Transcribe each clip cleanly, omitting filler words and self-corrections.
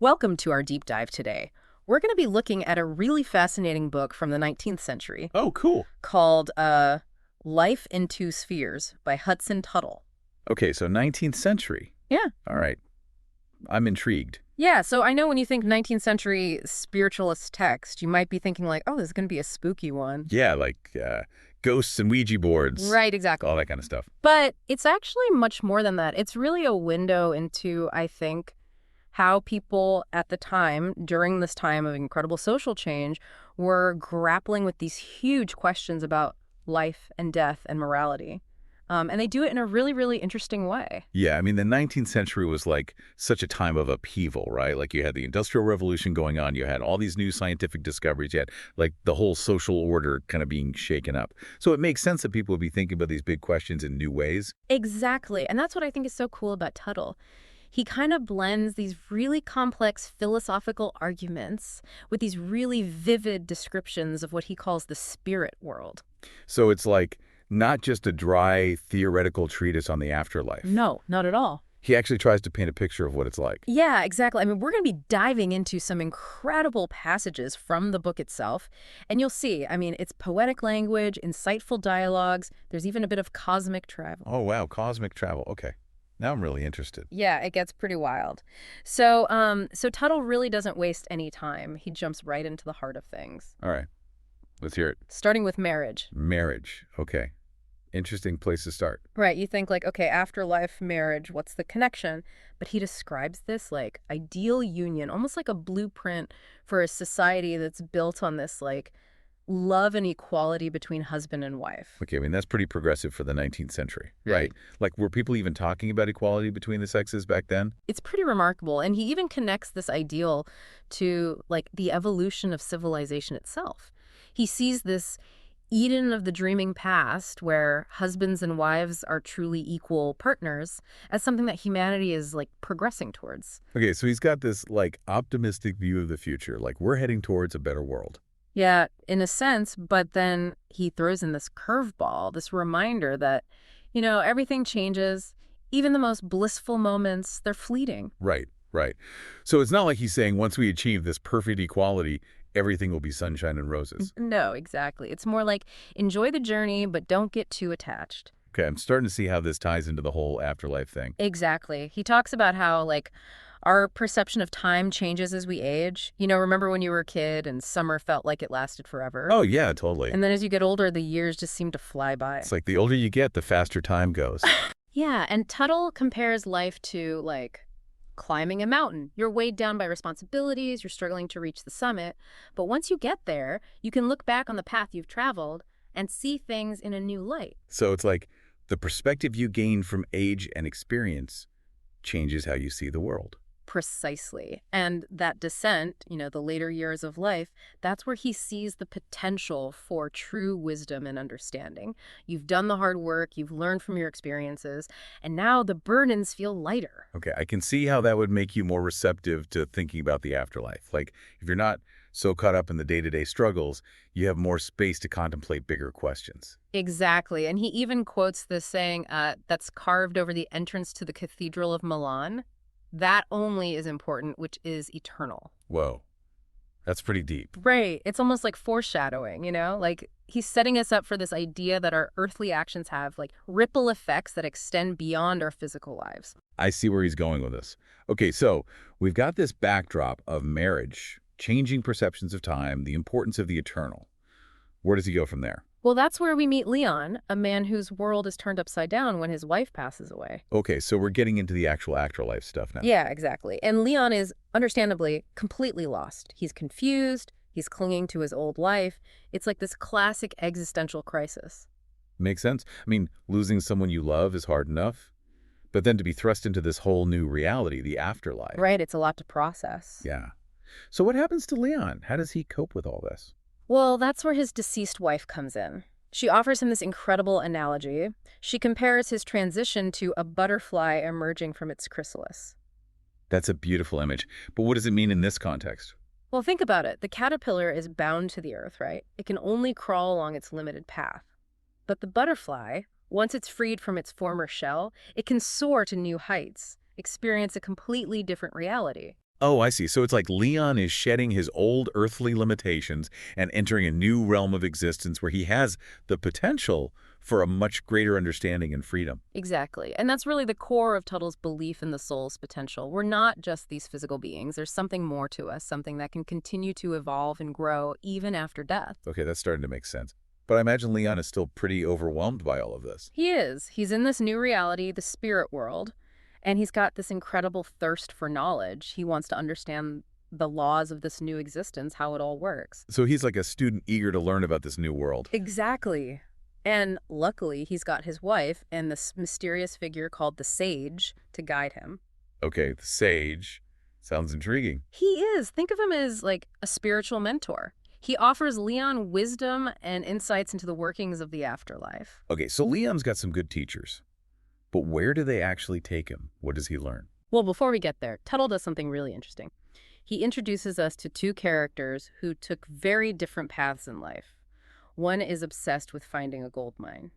Welcome to our deep dive today. We're going to be looking at a really fascinating book from the 19th century Oh, cool. called Life in Two Spheres by Hudson Tuttle. Okay, so 19th century. Yeah. All right. I'm intrigued. Yeah, so I know when you think 19th century spiritualist text, you might be thinking like, oh, this is going to be a spooky one. Yeah, like ghosts and Ouija boards, Right, exactly. all that kind of stuff. But it's actually much more than that. It's really a window into, I think, how people at the time, during this time of incredible social change, were grappling with these huge questions about life and death and morality. And they do it in a really, really interesting way. Yeah, I mean, the 19th century was like such a time of upheaval, right? Like you had the Industrial Revolution going on, you had all these new scientific discoveries, you had like the whole social order kind of being shaken up. So it makes sense that people would be thinking about these big questions in new ways. Exactly. And that's what I think is so cool about Tuttle. He kind of blends these really complex philosophical arguments with these really vivid descriptions of what he calls the spirit world. So it's like not just a dry theoretical treatise on the afterlife. No, not at all. He actually tries to paint a picture of what it's like. Yeah, exactly. I mean, we're going to be diving into some incredible passages from the book itself. And you'll see, I mean, it's poetic language, insightful dialogues. There's even a bit of cosmic travel. Oh, wow, cosmic travel. Okay. Now I'm really interested. Yeah, it gets pretty wild. So Tuttle really doesn't waste any time. He jumps right into the heart of things, All right, let's hear it. starting with marriage. Marriage. Okay. Interesting place to start. Right, you think like, okay, afterlife, marriage, what's the connection? But he describes this like ideal union, almost like a blueprint for a society that's built on this like love and equality between husband and wife. Okay, I mean, that's pretty progressive for the 19th century, right? Right. Like, were people even talking about equality between the sexes back then? It's pretty remarkable. And he even connects this ideal to like the evolution of civilization itself. He sees this Eden of the dreaming past, where husbands and wives are truly equal partners, as something that humanity is like progressing towards. Okay, so he's got this, like, optimistic view of the future. Like, we're heading towards a better world. Yeah, in a sense, but then he throws in this curveball, this reminder that, everything changes. Even the most blissful moments, they're fleeting. Right, right. So it's not like he's saying once we achieve this perfect equality, everything will be sunshine and roses. No, exactly. It's more like enjoy the journey, but don't get too attached. Okay, I'm starting to see how this ties into the whole afterlife thing. Exactly. He talks about how, like, our perception of time changes as we age. Remember when you were a kid and summer felt like it lasted forever? Oh, yeah, totally. And then as you get older, the years just seem to fly by. It's like the older you get, the faster time goes. Yeah, and Tuttle compares life to, like, climbing a mountain. You're weighed down by responsibilities, you're struggling to reach the summit. But once you get there, you can look back on the path you've traveled and see things in a new light. So it's like the perspective you gain from age and experience changes how you see the world. Precisely. And that descent, the later years of life, that's where he sees the potential for true wisdom and understanding. You've done the hard work, you've learned from your experiences, and now the burdens feel lighter. Okay, I can see how that would make you more receptive to thinking about the afterlife. Like, if you're not so caught up in the day-to-day struggles, you have more space to contemplate bigger questions. Exactly. And he even quotes this saying that's carved over the entrance to the Cathedral of Milan. That only is important, which is eternal. Whoa, that's pretty deep. Right. It's almost like foreshadowing, Like he's setting us up for this idea that our earthly actions have like ripple effects that extend beyond our physical lives. I see where he's going with this. Okay, so we've got this backdrop of marriage, changing perceptions of time, the importance of the eternal. Where does he go from there? Well, that's where we meet Leon, a man whose world is turned upside down when his wife passes away. Okay, so we're getting into the actual afterlife stuff now. Yeah, exactly. And Leon is, understandably, completely lost. He's confused. He's clinging to his old life. It's like this classic existential crisis. Makes sense. I mean, losing someone you love is hard enough, but then to be thrust into this whole new reality, the afterlife. Right, it's a lot to process. Yeah. So what happens to Leon? How does he cope with all this? Well, that's where his deceased wife comes in. She offers him this incredible analogy. She compares his transition to a butterfly emerging from its chrysalis. That's a beautiful image. But what does it mean in this context? Well, think about it. The caterpillar is bound to the earth, right? It can only crawl along its limited path. But the butterfly, once it's freed from its former shell, it can soar to new heights, experience a completely different reality. Oh, I see. So it's like Leon is shedding his old earthly limitations and entering a new realm of existence where he has the potential for a much greater understanding and freedom. Exactly. And that's really the core of Tuttle's belief in the soul's potential. We're not just these physical beings. There's something more to us, something that can continue to evolve and grow even after death. Okay, that's starting to make sense. But I imagine Leon is still pretty overwhelmed by all of this. He is. He's in this new reality, the spirit world, and he's got this incredible thirst for knowledge. He wants to understand the laws of this new existence, how it all works. So he's like a student eager to learn about this new world. Exactly. And luckily, he's got his wife and this mysterious figure called the Sage to guide him. Okay, the sage. Sounds intriguing. He is. Think of him as like a spiritual mentor. He offers Leon wisdom and insights into the workings of the afterlife. Okay, so Leon's got some good teachers. But where do they actually take him? What does he learn? Well, before we get there, Tuttle does something really interesting. He introduces us to two characters who took very different paths in life. One is obsessed with finding a gold mine.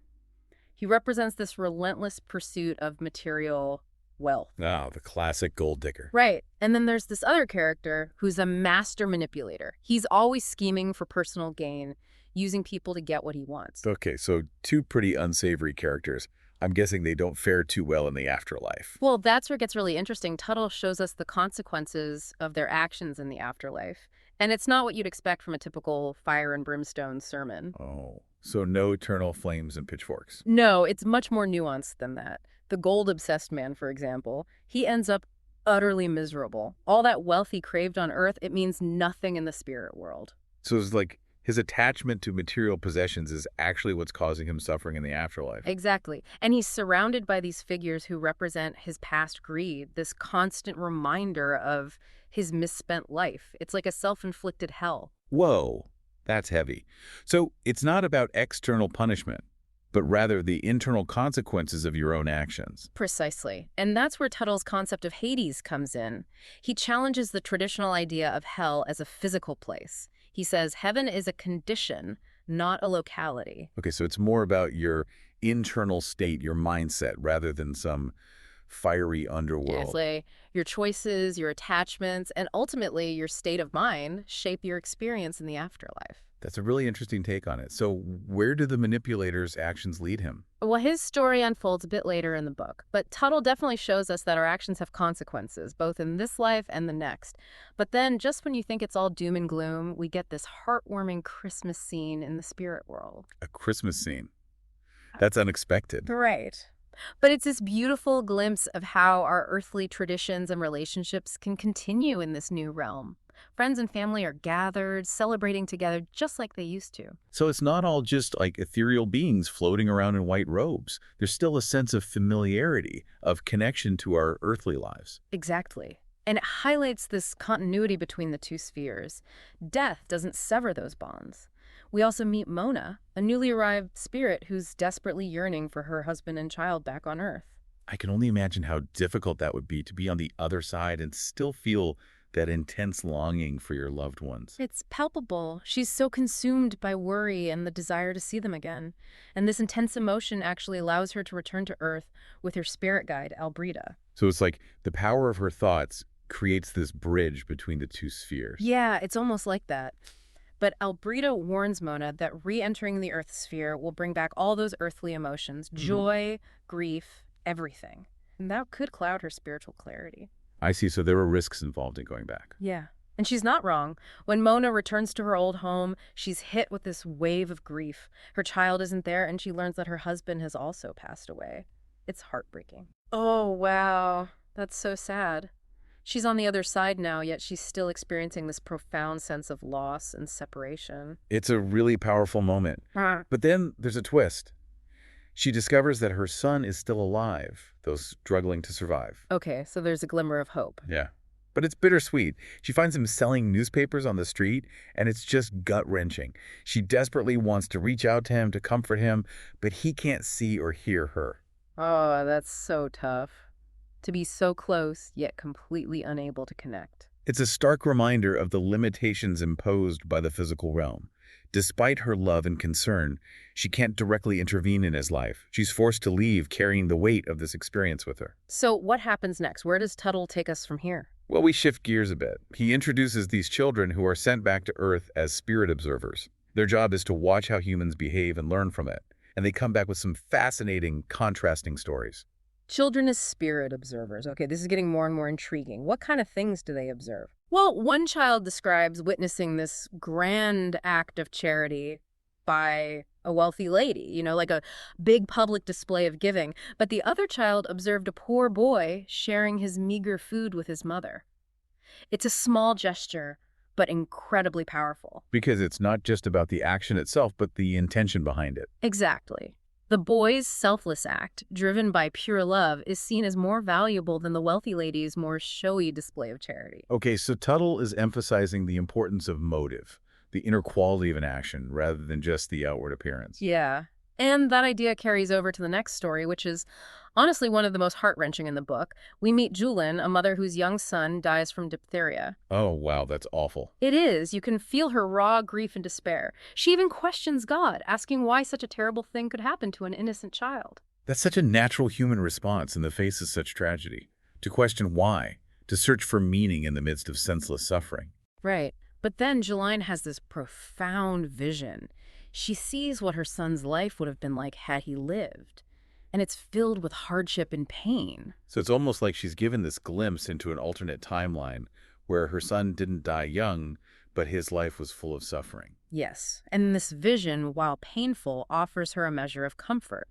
He represents this relentless pursuit of material wealth. Ah, the classic gold digger. Right. And then there's this other character who's a master manipulator. He's always scheming for personal gain, using people to get what he wants. Okay, so two pretty unsavory characters. I'm guessing they don't fare too well in the afterlife. Well, that's where it gets really interesting. Tuttle shows us the consequences of their actions in the afterlife. And it's not what you'd expect from a typical fire and brimstone sermon. Oh, so no eternal flames and pitchforks. No, it's much more nuanced than that. The gold-obsessed man, for example, he ends up utterly miserable. All that wealth he craved on Earth, it means nothing in the spirit world. So it's like his attachment to material possessions is actually what's causing him suffering in the afterlife. Exactly. And he's surrounded by these figures who represent his past greed, this constant reminder of his misspent life. It's like a self-inflicted hell. Whoa, that's heavy. So it's not about external punishment, but rather the internal consequences of your own actions. Precisely. And that's where Tuttle's concept of Hades comes in. He challenges the traditional idea of hell as a physical place. He says heaven is a condition, not a locality. Okay, so it's more about your internal state, your mindset, rather than some fiery Yeah, underworld. it's like your choices, your attachments, and ultimately your state of mind shape your experience in the afterlife. That's a really interesting take on it. So where do the manipulator's actions lead him? Well, his story unfolds a bit later in the book, but Tuttle definitely shows us that our actions have consequences, both in this life and the next. But then, just when you think it's all doom and gloom, we get this heartwarming Christmas scene in the spirit world. A Christmas scene. That's unexpected. Right. But it's this beautiful glimpse of how our earthly traditions and relationships can continue in this new realm. Friends and family are gathered, celebrating together just like they used to. So it's not all just like ethereal beings floating around in white robes. There's still a sense of familiarity, of connection to our earthly lives. Exactly. And it highlights this continuity between the two spheres. Death doesn't sever those bonds. We also meet Mona, a newly arrived spirit who's desperately yearning for her husband and child back on Earth. I can only imagine how difficult that would be to be on the other side and still feel that intense longing for your loved ones. It's palpable. She's so consumed by worry and the desire to see them again. And this intense emotion actually allows her to return to Earth with her spirit guide, Albrita. So it's like the power of her thoughts creates this bridge between the two spheres. Yeah, it's almost like that. But Albrita warns Mona that re-entering the Earth sphere will bring back all those earthly emotions, joy, grief, everything. And that could cloud her spiritual clarity. I see. So there were risks involved in going back. Yeah. And she's not wrong. When Mona returns to her old home, she's hit with this wave of grief. Her child isn't there, and she learns that her husband has also passed away. It's heartbreaking. Oh, wow. That's so sad. She's on the other side now, yet she's still experiencing this profound sense of loss and separation. It's a really powerful moment. But then there's a twist. She discovers that her son is still alive, though struggling to survive. Okay, so there's a glimmer of hope. Yeah. But it's bittersweet. She finds him selling newspapers on the street, and it's just gut-wrenching. She desperately wants to reach out to him to comfort him, but he can't see or hear her. Oh, that's so tough. To be so close, yet completely unable to connect. It's a stark reminder of the limitations imposed by the physical realm. Despite her love and concern, she can't directly intervene in his life. She's forced to leave, carrying the weight of this experience with her. So what happens next? Where does Tuttle take us from here? Well, we shift gears a bit. He introduces these children who are sent back to Earth as spirit observers. Their job is to watch how humans behave and learn from it. And they come back with some fascinating, contrasting stories. Children as spirit observers. Okay, this is getting more and more intriguing. What kind of things do they observe? Well, one child describes witnessing this grand act of charity by a wealthy lady, like a big public display of giving. But the other child observed a poor boy sharing his meager food with his mother. It's a small gesture, but incredibly powerful. Because it's not just about the action itself, but the intention behind it. Exactly. The boy's selfless act, driven by pure love, is seen as more valuable than the wealthy lady's more showy display of charity. Okay, so Tuttle is emphasizing the importance of motive, the inner quality of an action, rather than just the outward appearance. Yeah. And that idea carries over to the next story, which is honestly one of the most heart-wrenching in the book. We meet Julin, a mother whose young son dies from diphtheria. Oh, wow, that's awful. It is. You can feel her raw grief and despair. She even questions God, asking why such a terrible thing could happen to an innocent child. That's such a natural human response in the face of such tragedy. To question why, to search for meaning in the midst of senseless suffering. Right. But then Jeline has this profound vision. She sees what her son's life would have been like had he lived, and it's filled with hardship and pain. So it's almost like she's given this glimpse into an alternate timeline where her son didn't die young, but his life was full of suffering. Yes, and this vision, while painful, offers her a measure of comfort.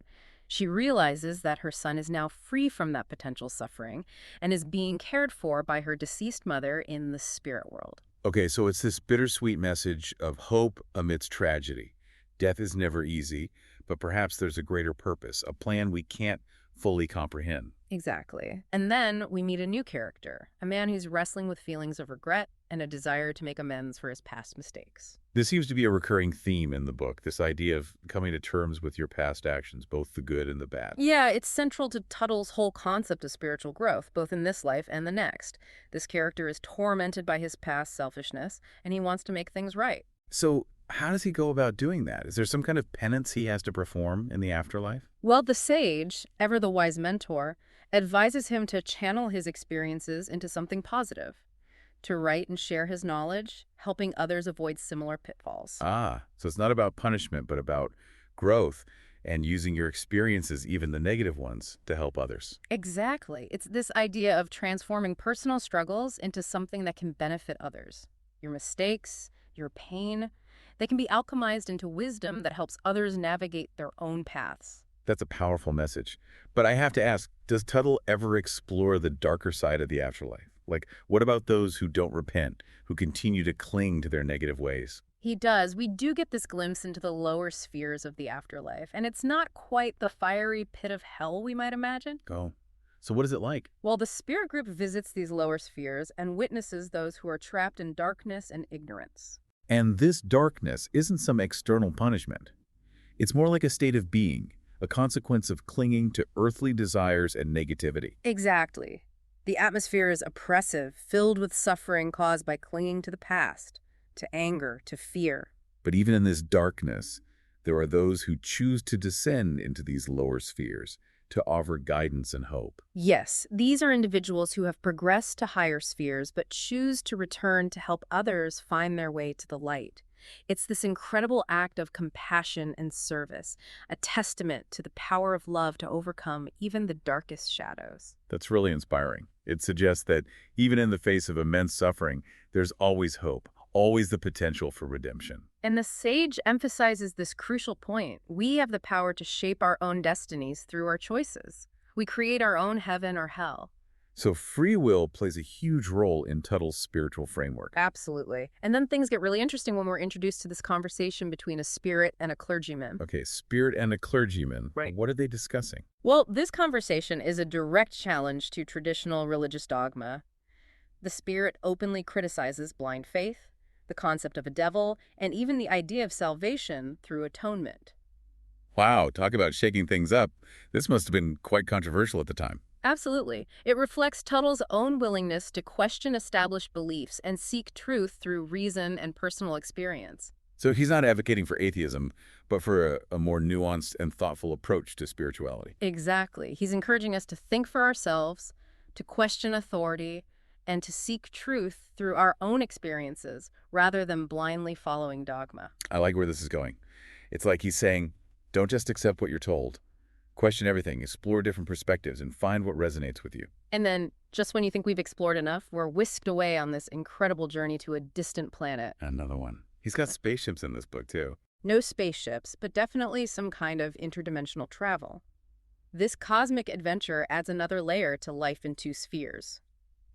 She realizes that her son is now free from that potential suffering and is being cared for by her deceased mother in the spirit world. Okay, so it's this bittersweet message of hope amidst tragedy. Death is never easy, but perhaps there's a greater purpose, a plan we can't fully comprehend. Exactly. And then we meet a new character, a man who's wrestling with feelings of regret and a desire to make amends for his past mistakes. This seems to be a recurring theme in the book, this idea of coming to terms with your past actions, both the good and the bad. Yeah, it's central to Tuttle's whole concept of spiritual growth, both in this life and the next. This character is tormented by his past selfishness, and he wants to make things right. So how does he go about doing that? Is there some kind of penance he has to perform in the afterlife? Well, the sage, ever the wise mentor, advises him to channel his experiences into something positive, to write and share his knowledge, helping others avoid similar pitfalls. Ah, so it's not about punishment, but about growth and using your experiences, even the negative ones, to help others. Exactly. It's this idea of transforming personal struggles into something that can benefit others. Your mistakes, your pain, they can be alchemized into wisdom that helps others navigate their own paths. That's a powerful message. But I have to ask, does Tuttle ever explore the darker side of the afterlife? Like, what about those who don't repent, who continue to cling to their negative ways? He does. We do get this glimpse into the lower spheres of the afterlife, and it's not quite the fiery pit of hell we might imagine. Oh, so what is it like? Well, the spirit group visits these lower spheres and witnesses those who are trapped in darkness and ignorance. And this darkness isn't some external punishment. It's more like a state of being, a consequence of clinging to earthly desires and negativity. Exactly. The atmosphere is oppressive, filled with suffering caused by clinging to the past, to anger, to fear. But even in this darkness, there are those who choose to descend into these lower spheres to offer guidance and hope. Yes, these are individuals who have progressed to higher spheres but choose to return to help others find their way to the light. It's this incredible act of compassion and service, a testament to the power of love to overcome even the darkest shadows. That's really inspiring. It suggests that even in the face of immense suffering, there's always hope, always the potential for redemption. And the sage emphasizes this crucial point. We have the power to shape our own destinies through our choices. We create our own heaven or hell. So free will plays a huge role in Tuttle's spiritual framework. Absolutely. And then things get really interesting when we're introduced to this conversation between a spirit and a clergyman. Okay, spirit and a clergyman. Right. What are they discussing? Well, this conversation is a direct challenge to traditional religious dogma. The spirit openly criticizes blind faith, the concept of a devil, and even the idea of salvation through atonement. Wow, talk about shaking things up. This must have been quite controversial at the time. Absolutely. It reflects Tuttle's own willingness to question established beliefs and seek truth through reason and personal experience. So he's not advocating for atheism, but for a more nuanced and thoughtful approach to spirituality. Exactly. He's encouraging us to think for ourselves, to question authority, and to seek truth through our own experiences rather than blindly following dogma. I like where this is going. It's like he's saying, don't just accept what you're told. Question everything, explore different perspectives, and find what resonates with you. And then, just when you think we've explored enough, we're whisked away on this incredible journey to a distant planet. Another one. He's got spaceships in this book, too. No spaceships, but definitely some kind of interdimensional travel. This cosmic adventure adds another layer to life in two spheres.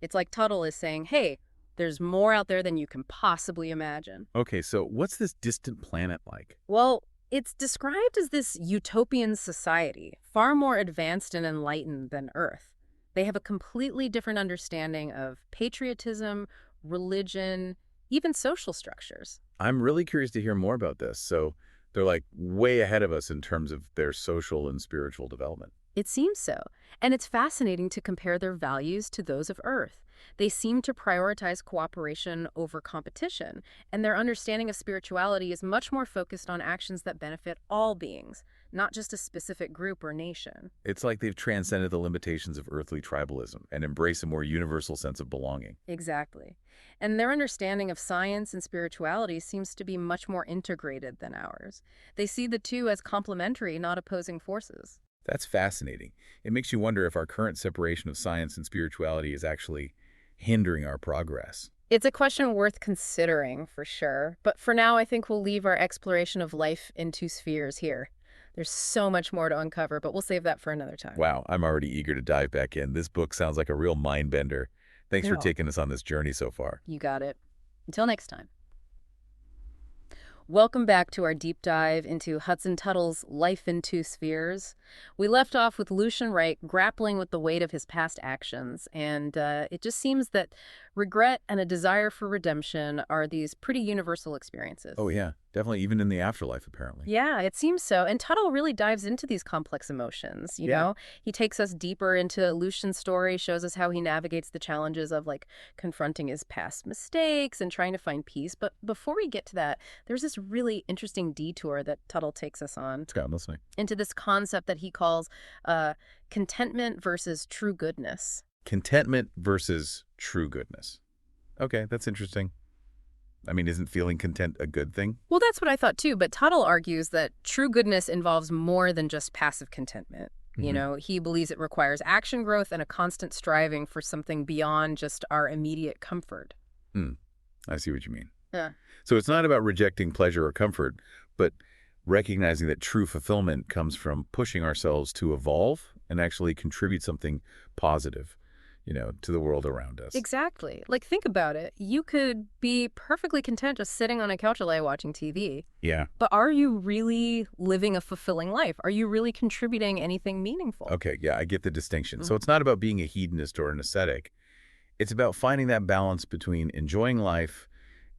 It's like Tuttle is saying, hey, there's more out there than you can possibly imagine. Okay, so what's this distant planet like? Well, it's described as this utopian society, far more advanced and enlightened than Earth. They have a completely different understanding of patriotism, religion, even social structures. I'm really curious to hear more about this. So they're like way ahead of us in terms of their social and spiritual development. It seems so. And it's fascinating to compare their values to those of Earth. They seem to prioritize cooperation over competition, and their understanding of spirituality is much more focused on actions that benefit all beings, not just a specific group or nation. It's like they've transcended the limitations of earthly tribalism and embrace a more universal sense of belonging. Exactly. And their understanding of science and spirituality seems to be much more integrated than ours. They see the two as complementary, not opposing forces. That's fascinating. It makes you wonder if our current separation of science and spirituality is actually hindering our progress. It's a question worth considering, for sure. But for now, I think we'll leave our exploration of life in two spheres here. There's so much more to uncover, but we'll save that for another time. Wow, I'm already eager to dive back in. This book sounds like a real mind bender. Thanks for Yeah. taking us on this journey so far. You got it. Until next time. Welcome back to our deep dive into Hudson Tuttle's Life in Two Spheres. We left off with Lucian Wright grappling with the weight of his past actions, and it just seems that regret and a desire for redemption are these pretty universal experiences. Oh yeah, definitely even in the afterlife apparently. Yeah, it seems so. And Tuttle really dives into these complex emotions, you Yeah. know? He takes us deeper into Lucian's story, shows us how he navigates the challenges of like confronting his past mistakes and trying to find peace. But before we get to that, there's this really interesting detour that Tuttle takes us on Scott, I'm listening. into this concept that he calls contentment versus true goodness. Contentment versus true goodness. Okay, that's interesting. I mean, isn't feeling content a good thing? Well, that's what I thought too, but Tuttle argues that true goodness involves more than just passive contentment. You Mhm. know, he believes it requires action growth and a constant striving for something beyond just our immediate comfort. I see what you mean. Yeah. So it's not about rejecting pleasure or comfort, but recognizing that true fulfillment comes from pushing ourselves to evolve and actually contribute something positive, to the world around us. Exactly. Like, think about it. You could be perfectly content just sitting on a couch all day watching TV, Yeah. but are you really living a fulfilling life? Are you really contributing anything meaningful? Okay, yeah, I get the distinction. So it's not about being a hedonist or an ascetic. It's about finding that balance between enjoying life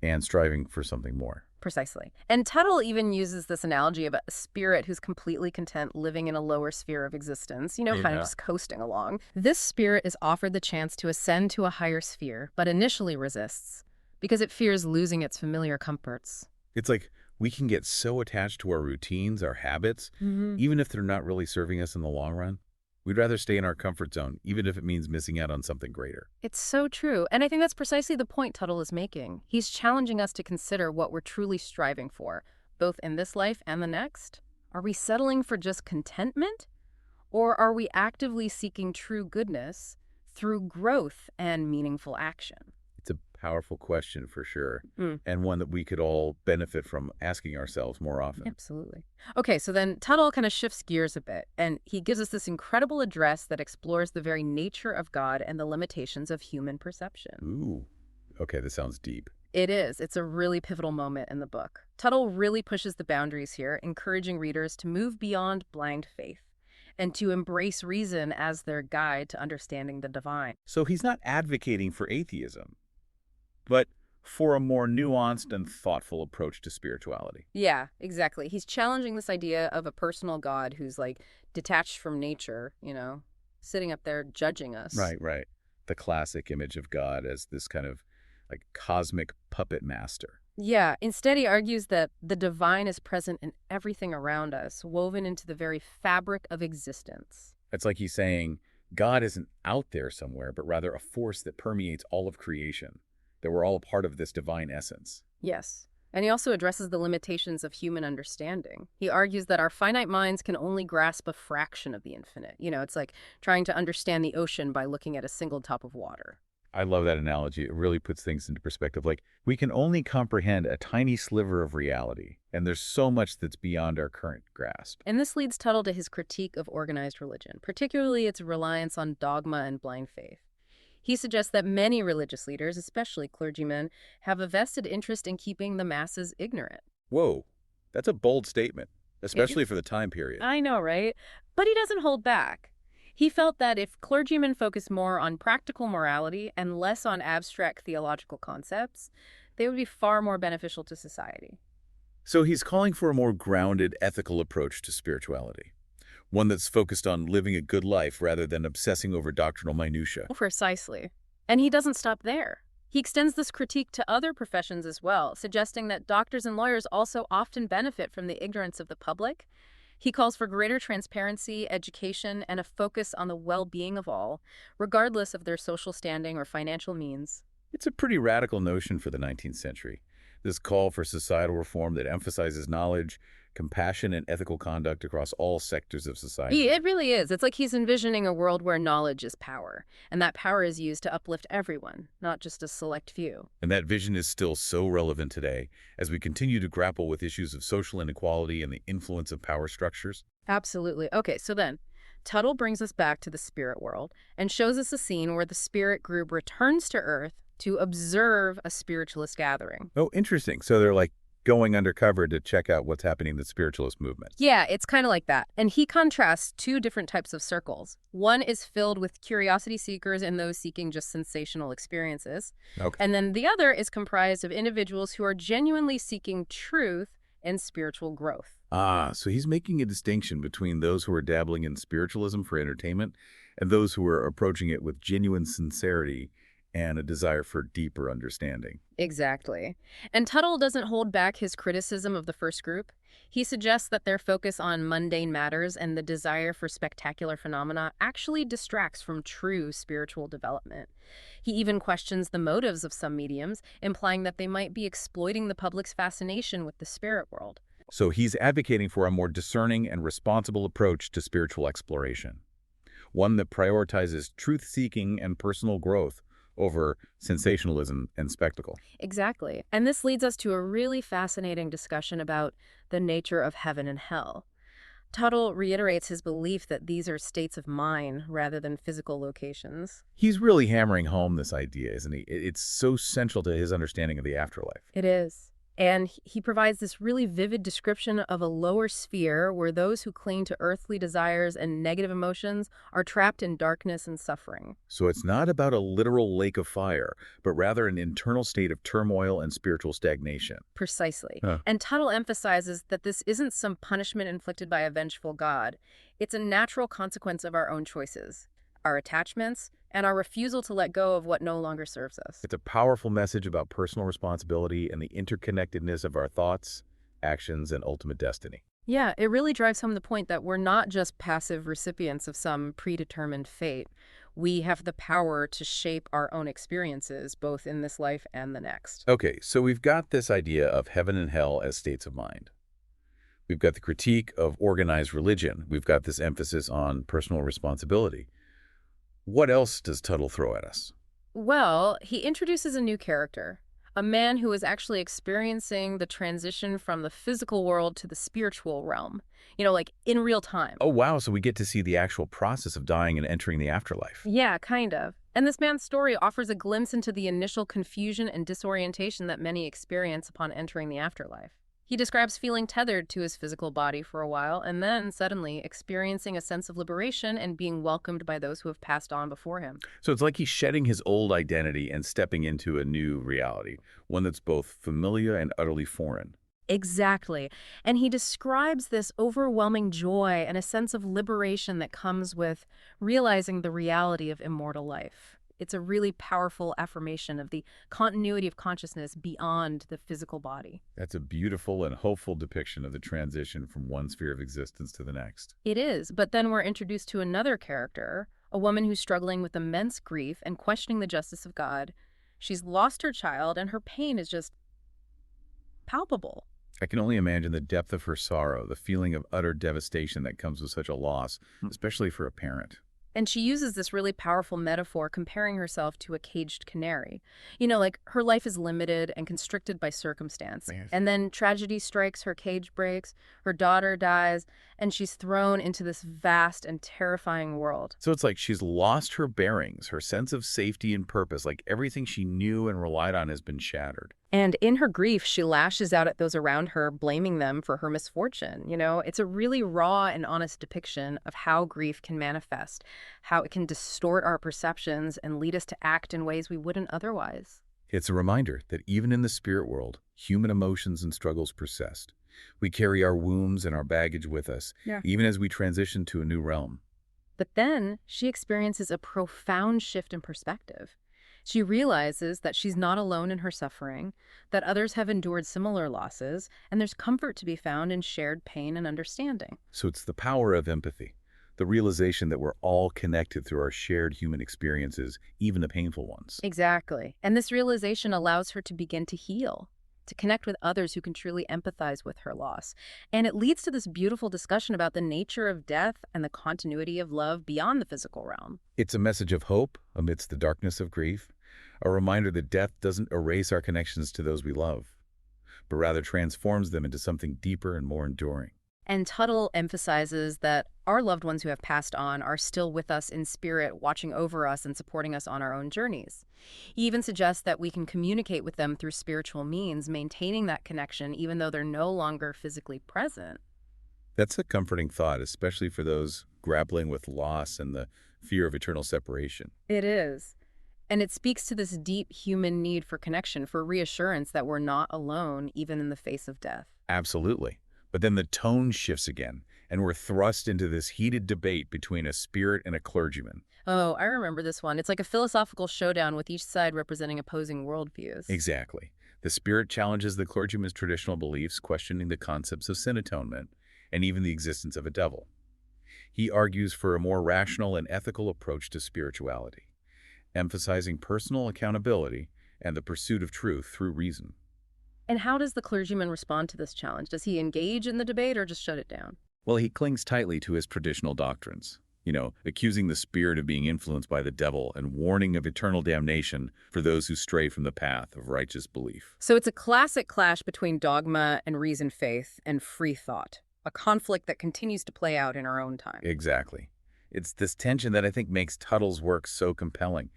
and striving for something more. Precisely. And Tuttle even uses this analogy of a spirit who's completely content living in a lower sphere of existence, kind of Yeah. just coasting along. This spirit is offered the chance to ascend to a higher sphere, but initially resists because it fears losing its familiar comforts. It's like we can get so attached to our routines, our habits, even if they're not really serving us in the long run. We'd rather stay in our comfort zone, even if it means missing out on something greater. It's so true. And I think that's precisely the point Tuttle is making. He's challenging us to consider what we're truly striving for, both in this life and the next. Are we settling for just contentment? Or are we actively seeking true goodness through growth and meaningful action? It's a powerful question for sure, Mm. and one that we could all benefit from asking ourselves more often. Absolutely. Okay, so then Tuttle kind of shifts gears a bit, and he gives us this incredible address that explores the very nature of God and the limitations of human perception. Ooh, okay, this sounds deep. It is. It's a really pivotal moment in the book. Tuttle really pushes the boundaries here, encouraging readers to move beyond blind faith and to embrace reason as their guide to understanding the divine. So he's not advocating for atheism, but for a more nuanced and thoughtful approach to spirituality. Yeah, exactly. He's challenging this idea of a personal God who's like detached from nature, sitting up there judging us. Right. The classic image of God as this kind of like cosmic puppet master. Yeah, instead he argues that the divine is present in everything around us, woven into the very fabric of existence. It's like he's saying, God isn't out there somewhere, but rather a force that permeates all of creation, that we're all a part of this divine essence. Yes. And he also addresses the limitations of human understanding. He argues that our finite minds can only grasp a fraction of the infinite. It's like trying to understand the ocean by looking at a single drop of water. I love that analogy. It really puts things into perspective. Like, we can only comprehend a tiny sliver of reality, and there's so much that's beyond our current grasp. And this leads Tuttle to his critique of organized religion, particularly its reliance on dogma and blind faith. He suggests that many religious leaders, especially clergymen, have a vested interest in keeping the masses ignorant. Whoa, that's a bold statement, It especially for is. the time period. I know, right? But he doesn't hold back. He felt that if clergymen focused more on practical morality and less on abstract theological concepts, they would be far more beneficial to society. So he's calling for a more grounded, ethical approach to spirituality, one that's focused on living a good life rather than obsessing over doctrinal minutiae. Precisely. And he doesn't stop there. He extends this critique to other professions as well, suggesting that doctors and lawyers also often benefit from the ignorance of the public. He calls for greater transparency, education, and a focus on the well-being of all, regardless of their social standing or financial means. It's a pretty radical notion for the 19th century. This call for societal reform that emphasizes knowledge, compassion, and ethical conduct across all sectors of society. It really is. It's like he's envisioning a world where knowledge is power, and that power is used to uplift everyone, not just a select few. And that vision is still so relevant today as we continue to grapple with issues of social inequality and the influence of power structures. Absolutely. Okay, so then, Tuttle brings us back to the spirit world and shows us a scene where the spirit group returns to Earth to observe a spiritualist gathering. Oh, interesting. So they're like going undercover to check out what's happening in the spiritualist movement. Yeah, it's kind of like that. And he contrasts two different types of circles. One is filled with curiosity seekers and those seeking just sensational experiences. Okay. And then the other is comprised of individuals who are genuinely seeking truth and spiritual growth. Ah, so he's making a distinction between those who are dabbling in spiritualism for entertainment and those who are approaching it with genuine sincerity and a desire for deeper understanding. Exactly. And Tuttle doesn't hold back his criticism of the first group. He suggests that their focus on mundane matters and the desire for spectacular phenomena actually distracts from true spiritual development. He even questions the motives of some mediums, implying that they might be exploiting the public's fascination with the spirit world. So he's advocating for a more discerning and responsible approach to spiritual exploration, one that prioritizes truth-seeking and personal growth over sensationalism and spectacle. Exactly. And this leads us to a really fascinating discussion about the nature of heaven and hell. Tuttle reiterates his belief that these are states of mind rather than physical locations. He's really hammering home this idea, isn't he? It's so central to his understanding of the afterlife. It is. And he provides this really vivid description of a lower sphere where those who cling to earthly desires and negative emotions are trapped in darkness and suffering. So it's not about a literal lake of fire, but rather an internal state of turmoil and spiritual stagnation. Precisely. Huh. And Tuttle emphasizes that this isn't some punishment inflicted by a vengeful God. It's a natural consequence of our own choices, our attachments, and our refusal to let go of what no longer serves us. It's a powerful message about personal responsibility and the interconnectedness of our thoughts, actions, and ultimate destiny. Yeah, it really drives home the point that we're not just passive recipients of some predetermined fate. We have the power to shape our own experiences, both in this life and the next. Okay, so we've got this idea of heaven and hell as states of mind. We've got the critique of organized religion. We've got this emphasis on personal responsibility. What else does Tuttle throw at us? Well, he introduces a new character, a man who is actually experiencing the transition from the physical world to the spiritual realm, like in real time. Oh, wow, so we get to see the actual process of dying and entering the afterlife. Yeah, kind of. And this man's story offers a glimpse into the initial confusion and disorientation that many experience upon entering the afterlife. He describes feeling tethered to his physical body for a while and then suddenly experiencing a sense of liberation and being welcomed by those who have passed on before him. So it's like he's shedding his old identity and stepping into a new reality, one that's both familiar and utterly foreign. Exactly. And he describes this overwhelming joy and a sense of liberation that comes with realizing the reality of immortal life. It's a really powerful affirmation of the continuity of consciousness beyond the physical body. That's a beautiful and hopeful depiction of the transition from one sphere of existence to the next. It is, but then we're introduced to another character, a woman who's struggling with immense grief and questioning the justice of God. She's lost her child, and her pain is just palpable. I can only imagine the depth of her sorrow, the feeling of utter devastation that comes with such a loss, especially for a parent. And she uses this really powerful metaphor comparing herself to a caged canary. Like her life is limited and constricted by circumstance. Yes. And then tragedy strikes, her cage breaks, her daughter dies, and she's thrown into this vast and terrifying world. So it's like she's lost her bearings, her sense of safety and purpose, like everything she knew and relied on has been shattered. And in her grief, she lashes out at those around her, blaming them for her misfortune. It's a really raw and honest depiction of how grief can manifest, how it can distort our perceptions and lead us to act in ways we wouldn't otherwise. It's a reminder that even in the spirit world, human emotions and struggles persist. We carry our wounds and our baggage with us, Yeah. even as we transition to a new realm. But then she experiences a profound shift in perspective. She realizes that she's not alone in her suffering, that others have endured similar losses, and there's comfort to be found in shared pain and understanding. So it's the power of empathy, the realization that we're all connected through our shared human experiences, even the painful ones. Exactly. And this realization allows her to begin to heal, to connect with others who can truly empathize with her loss. And it leads to this beautiful discussion about the nature of death and the continuity of love beyond the physical realm. It's a message of hope amidst the darkness of grief, a reminder that death doesn't erase our connections to those we love, but rather transforms them into something deeper and more enduring. And Tuttle emphasizes that our loved ones who have passed on are still with us in spirit, watching over us and supporting us on our own journeys. He even suggests that we can communicate with them through spiritual means, maintaining that connection even though they're no longer physically present. That's a comforting thought, especially for those grappling with loss and the fear of eternal separation. It is. And it speaks to this deep human need for connection, for reassurance that we're not alone, even in the face of death. Absolutely. But then the tone shifts again, and we're thrust into this heated debate between a spirit and a clergyman. Oh, I remember this one. It's like a philosophical showdown with each side representing opposing worldviews. Exactly. The spirit challenges the clergyman's traditional beliefs, questioning the concepts of sin atonement and even the existence of a devil. He argues for a more rational and ethical approach to spirituality, emphasizing personal accountability and the pursuit of truth through reason. And how does the clergyman respond to this challenge? Does he engage in the debate or just shut it down? Well, he clings tightly to his traditional doctrines, accusing the spirit of being influenced by the devil and warning of eternal damnation for those who stray from the path of righteous belief. So it's a classic clash between dogma and reasoned faith and free thought, a conflict that continues to play out in our own time. Exactly. It's this tension that I think makes Tuttle's work so compelling.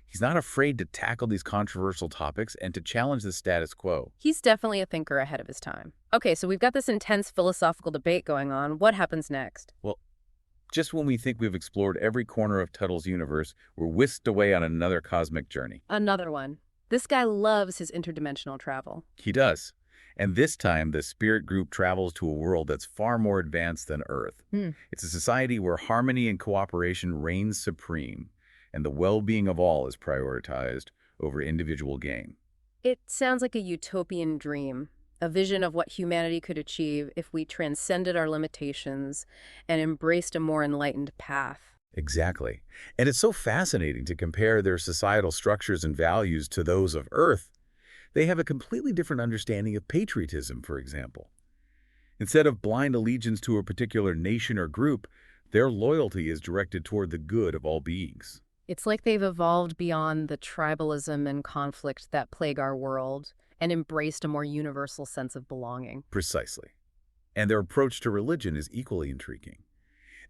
He's not afraid to tackle these controversial topics and to challenge the status quo. He's definitely a thinker ahead of his time. Okay, so we've got this intense philosophical debate going on. What happens next? Well, just when we think we've explored every corner of Tuttle's universe, we're whisked away on another cosmic journey. Another one. This guy loves his interdimensional travel. He does. And this time, the spirit group travels to a world that's far more advanced than Earth. It's a society where harmony and cooperation reigns supreme, and the well-being of all is prioritized over individual gain. It sounds like a utopian dream, a vision of what humanity could achieve if we transcended our limitations and embraced a more enlightened path. Exactly. And it's so fascinating to compare their societal structures and values to those of Earth. They have a completely different understanding of patriotism, for example. Instead of blind allegiance to a particular nation or group, their loyalty is directed toward the good of all beings. It's like they've evolved beyond the tribalism and conflict that plague our world and embraced a more universal sense of belonging. Precisely. And their approach to religion is equally intriguing.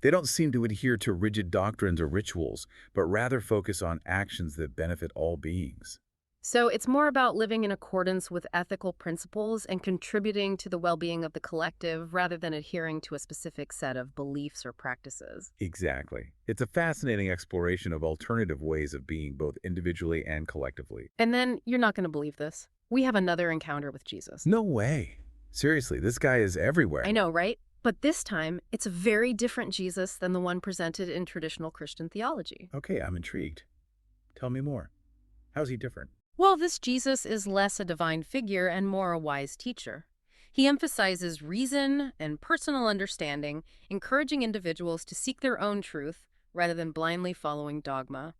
They don't seem to adhere to rigid doctrines or rituals, but rather focus on actions that benefit all beings. So it's more about living in accordance with ethical principles and contributing to the well-being of the collective rather than adhering to a specific set of beliefs or practices. Exactly. It's a fascinating exploration of alternative ways of being both individually and collectively. And then, you're not going to believe this, we have another encounter with Jesus. No way. Seriously, this guy is everywhere. I know, right? But this time, it's a very different Jesus than the one presented in traditional Christian theology. Okay, I'm intrigued. Tell me more. How's he different? Well, this Jesus is less a divine figure and more a wise teacher. He emphasizes reason and personal understanding, encouraging individuals to seek their own truth rather than blindly following dogma.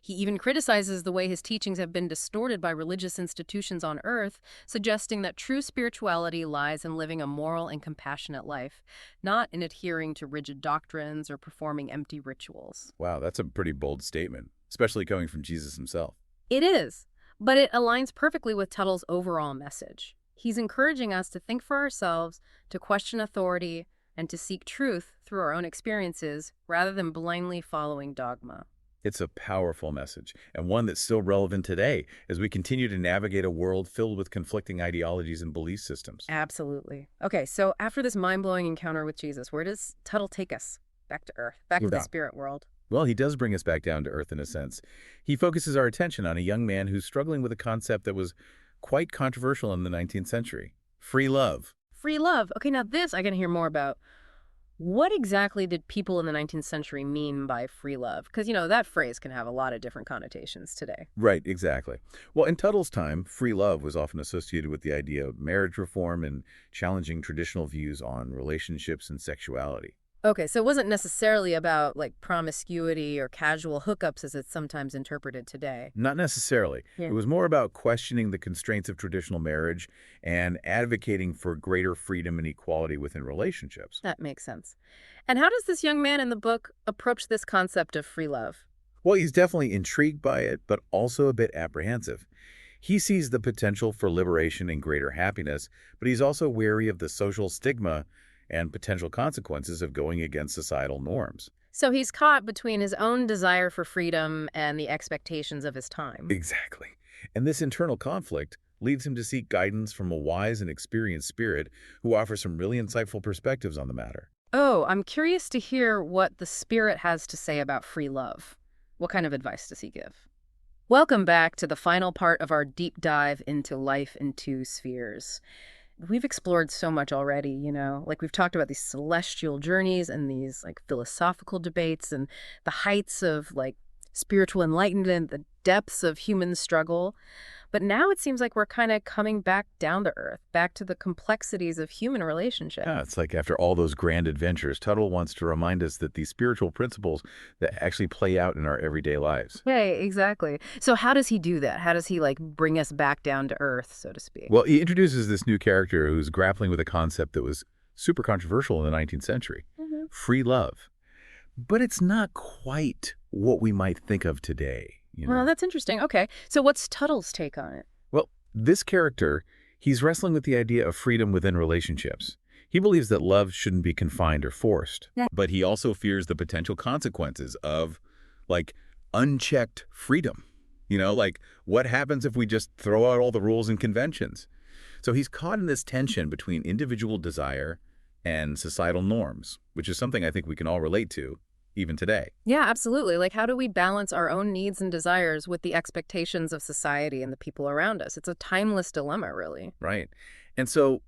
He even criticizes the way his teachings have been distorted by religious institutions on Earth, suggesting that true spirituality lies in living a moral and compassionate life, not in adhering to rigid doctrines or performing empty rituals. Wow, that's a pretty bold statement, especially coming from Jesus himself. It is, but it aligns perfectly with Tuttle's overall message. He's encouraging us to think for ourselves, to question authority, and to seek truth through our own experiences rather than blindly following dogma. It's a powerful message, and one that's still relevant today as we continue to navigate a world filled with conflicting ideologies and belief systems. Absolutely. Okay, so after this mind-blowing encounter with Jesus, where does Tuttle take us? Back to Earth, back to the Yeah. spirit world. Well, he does bring us back down to earth in a sense. He focuses our attention on a young man who's struggling with a concept that was quite controversial in the 19th century: free love. Free love. Okay, now this I can hear more about. What exactly did people in the 19th century mean by free love? Because, that phrase can have a lot of different connotations today. Right, exactly. Well, in Tuttle's time, free love was often associated with the idea of marriage reform and challenging traditional views on relationships and sexuality. Okay, so it wasn't necessarily about, like, promiscuity or casual hookups as it's sometimes interpreted today. Not necessarily. Yeah. It was more about questioning the constraints of traditional marriage and advocating for greater freedom and equality within relationships. That makes sense. And how does this young man in the book approach this concept of free love? Well, he's definitely intrigued by it, but also a bit apprehensive. He sees the potential for liberation and greater happiness, but he's also wary of the social stigma and potential consequences of going against societal norms. So he's caught between his own desire for freedom and the expectations of his time. Exactly. And this internal conflict leads him to seek guidance from a wise and experienced spirit who offers some really insightful perspectives on the matter. Oh, I'm curious to hear what the spirit has to say about free love. What kind of advice does he give? Welcome back to the final part of our deep dive into life in two spheres. We've explored so much already, like we've talked about these celestial journeys and these like philosophical debates and the heights of like spiritual enlightenment, the depths of human struggle. But now it seems like we're kind of coming back down to earth, back to the complexities of human relationships. Yeah, it's like after all those grand adventures, Tuttle wants to remind us that these spiritual principles that actually play out in our everyday lives. Yeah, exactly. So how does he do that? How does he like bring us back down to earth, so to speak? Well, he introduces this new character who's grappling with a concept that was super controversial in the 19th century: Mhm. free love. But it's not quite what we might think of today. Well, that's interesting. Okay. So what's Tuttle's take on it? Well, this character, he's wrestling with the idea of freedom within relationships. He believes that love shouldn't be confined or forced. Yeah. But he also fears the potential consequences of, like, unchecked freedom. Like, what happens if we just throw out all the rules and conventions? So he's caught in this tension between individual desire and societal norms, which is something I think we can all relate to, even today. Yeah, absolutely. Like, how do we balance our own needs and desires with the expectations of society and the people around us? It's a timeless dilemma, really. Right. And so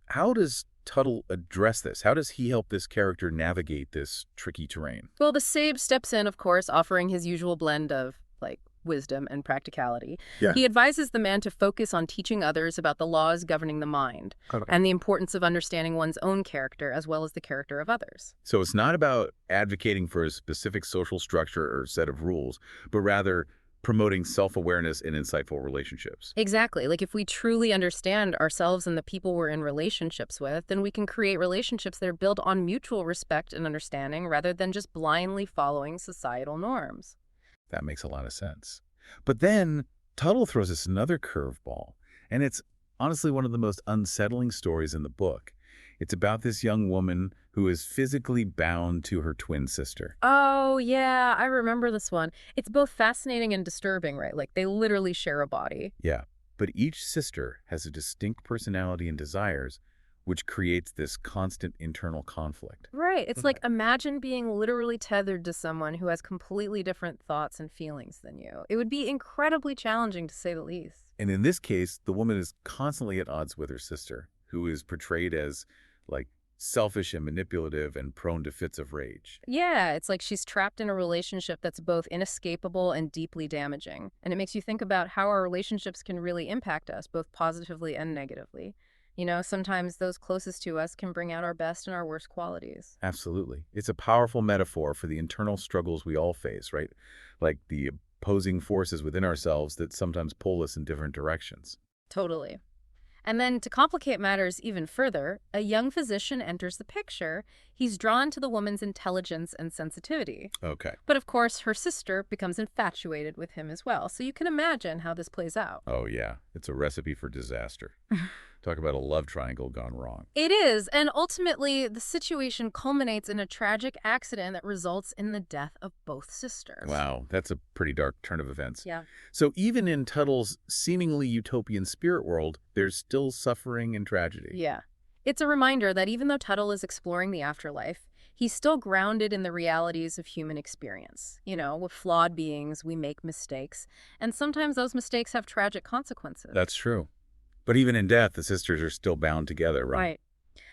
how does Tuttle address this? How does he help this character navigate this tricky terrain? Well, the sage steps in, of course, offering his usual blend of, like, wisdom and practicality. Yeah. He advises the man to focus on teaching others about the laws governing the mind and the importance of understanding one's own character as well as the character of others. So it's not about advocating for a specific social structure or set of rules, but rather promoting self-awareness and insightful relationships. Exactly. Like if we truly understand ourselves and the people we're in relationships with, then we can create relationships that are built on mutual respect and understanding rather than just blindly following societal norms. That makes a lot of sense. But then Tuttle throws us another curveball, and it's honestly one of the most unsettling stories in the book. It's about this young woman who is physically bound to her twin sister. Oh, yeah, I remember this one. It's both fascinating and disturbing, right? Like they literally share a body. Yeah, but each sister has a distinct personality and desires, which creates this constant internal conflict. Right. It's like imagine being literally tethered to someone who has completely different thoughts and feelings than you. It would be incredibly challenging to say the least. And in this case, the woman is constantly at odds with her sister, who is portrayed as, like, selfish and manipulative and prone to fits of rage. Yeah, it's like she's trapped in a relationship that's both inescapable and deeply damaging. And it makes you think about how our relationships can really impact us, both positively and negatively. Sometimes those closest to us can bring out our best and our worst qualities. Absolutely. It's a powerful metaphor for the internal struggles we all face, right? Like the opposing forces within ourselves that sometimes pull us in different directions. Totally. And then to complicate matters even further, a young physician enters the picture. He's drawn to the woman's intelligence and sensitivity. Okay. But of course, her sister becomes infatuated with him as well. So you can imagine how this plays out. Oh, yeah. It's a recipe for disaster. Talk about a love triangle gone wrong. It is, and ultimately, the situation culminates in a tragic accident that results in the death of both sisters. Wow, that's a pretty dark turn of events. Yeah. So even in Tuttle's seemingly utopian spirit world, there's still suffering and tragedy. Yeah. It's a reminder that even though Tuttle is exploring the afterlife, he's still grounded in the realities of human experience. With flawed beings, we make mistakes, and sometimes those mistakes have tragic consequences. That's true. But even in death, the sisters are still bound together, right? Right.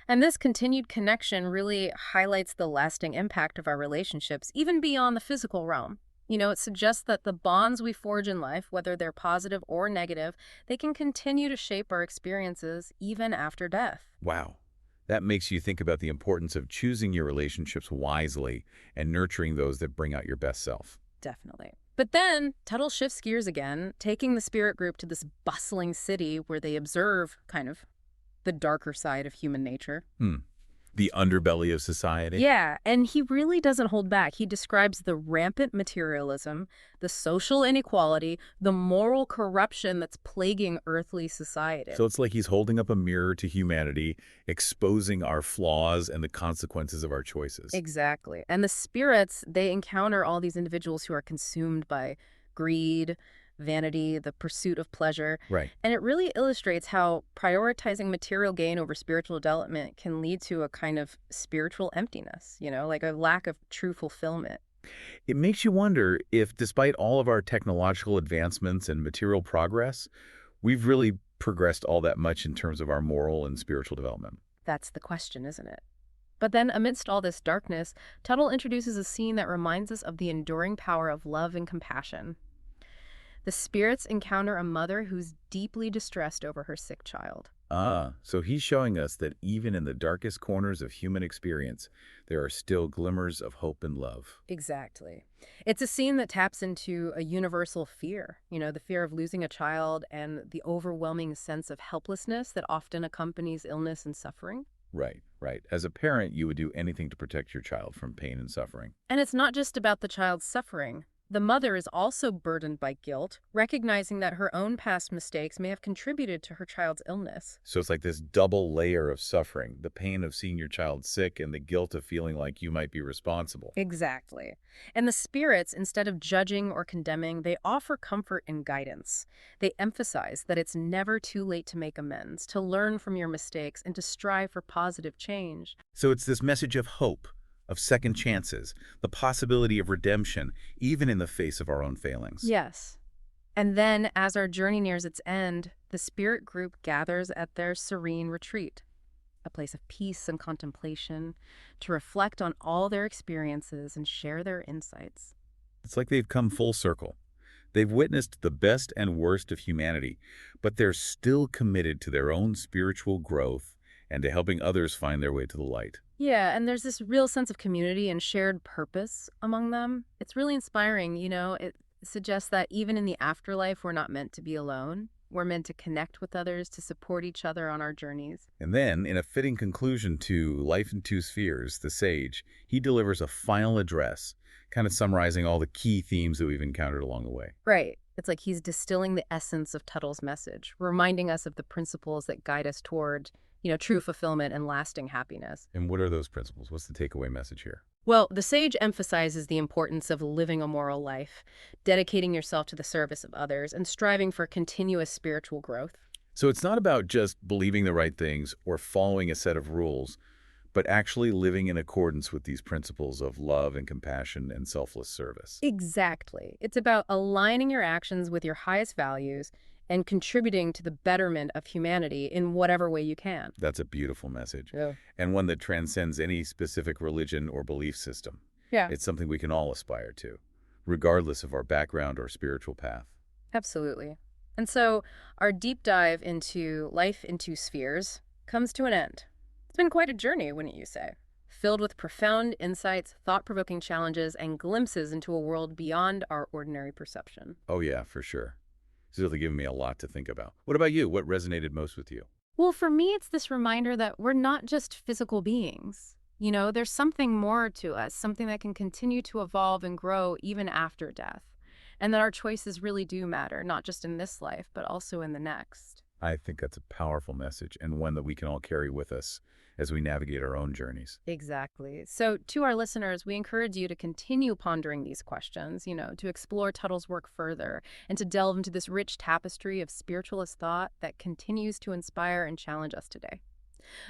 And this continued connection really highlights the lasting impact of our relationships, even beyond the physical realm. It suggests that the bonds we forge in life, whether they're positive or negative, they can continue to shape our experiences even after death. Wow. That makes you think about the importance of choosing your relationships wisely and nurturing those that bring out your best self. Definitely. But then Tuttle shifts gears again, taking the spirit group to this bustling city where they observe kind of the darker side of human nature. Hmm. The underbelly of society? Yeah, and he really doesn't hold back. He describes the rampant materialism, the social inequality, the moral corruption that's plaguing earthly society. So it's like he's holding up a mirror to humanity, exposing our flaws and the consequences of our choices. Exactly. And the spirits, they encounter all these individuals who are consumed by greed, vanity, the pursuit of pleasure. Right. And it really illustrates how prioritizing material gain over spiritual development can lead to a kind of spiritual emptiness, like a lack of true fulfillment. It makes you wonder if, despite all of our technological advancements and material progress, we've really progressed all that much in terms of our moral and spiritual development. That's the question, isn't it? But then, amidst all this darkness, Tuttle introduces a scene that reminds us of the enduring power of love and compassion. The spirits encounter a mother who's deeply distressed over her sick child. So he's showing us that even in the darkest corners of human experience, there are still glimmers of hope and love. Exactly. It's a scene that taps into a universal fear, the fear of losing a child and the overwhelming sense of helplessness that often accompanies illness and suffering. Right, right. As a parent, you would do anything to protect your child from pain and suffering. And it's not just about the child's suffering. The mother is also burdened by guilt, recognizing that her own past mistakes may have contributed to her child's illness. So it's like this double layer of suffering, the pain of seeing your child sick and the guilt of feeling like you might be responsible. Exactly. And the spirits, instead of judging or condemning, they offer comfort and guidance. They emphasize that it's never too late to make amends, to learn from your mistakes, and to strive for positive change. So it's this message of hope, of second chances, the possibility of redemption, even in the face of our own failings. Yes. And then, as our journey nears its end, the spirit group gathers at their serene retreat, a place of peace and contemplation, to reflect on all their experiences and share their insights. It's like they've come full circle. They've witnessed the best and worst of humanity, but they're still committed to their own spiritual growth and to helping others find their way to the light. Yeah, and there's this real sense of community and shared purpose among them. It's really inspiring, It suggests that even in the afterlife, we're not meant to be alone. We're meant to connect with others, to support each other on our journeys. And then, in a fitting conclusion to Life in Two Spheres, the sage, he delivers a final address, kind of summarizing all the key themes that we've encountered along the way. Right. It's like he's distilling the essence of Tuttle's message, reminding us of the principles that guide us toward, true fulfillment and lasting happiness. And what are those principles? What's the takeaway message here? Well, the sage emphasizes the importance of living a moral life, dedicating yourself to the service of others, and striving for continuous spiritual growth. So it's not about just believing the right things or following a set of rules, but actually living in accordance with these principles of love and compassion and selfless service. Exactly. It's about aligning your actions with your highest values and contributing to the betterment of humanity in whatever way you can. That's a beautiful message, Yeah. and one that transcends any specific religion or belief system. Yeah, It's something we can all aspire to, regardless of our background or spiritual path. absolutely. And so our deep dive into Life in Two Spheres, comes to an end. It's been quite a journey, wouldn't you say? Filled with profound insights, thought-provoking challenges, and glimpses into a world beyond our ordinary perception. Oh, yeah, for sure. It's really given me a lot to think about. What about you? What resonated most with you? Well, for me, it's this reminder that we're not just physical beings. There's something more to us, something that can continue to evolve and grow even after death. And that our choices really do matter, not just in this life, but also in the next. I think that's a powerful message and one that we can all carry with us as we navigate our own journeys. Exactly. So, to our listeners, we encourage you to continue pondering these questions, to explore Tuttle's work further and to delve into this rich tapestry of spiritualist thought that continues to inspire and challenge us today.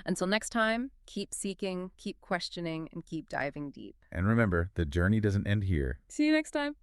Until next time, keep seeking, keep questioning, and keep diving deep. And remember, the journey doesn't end here. See you next time.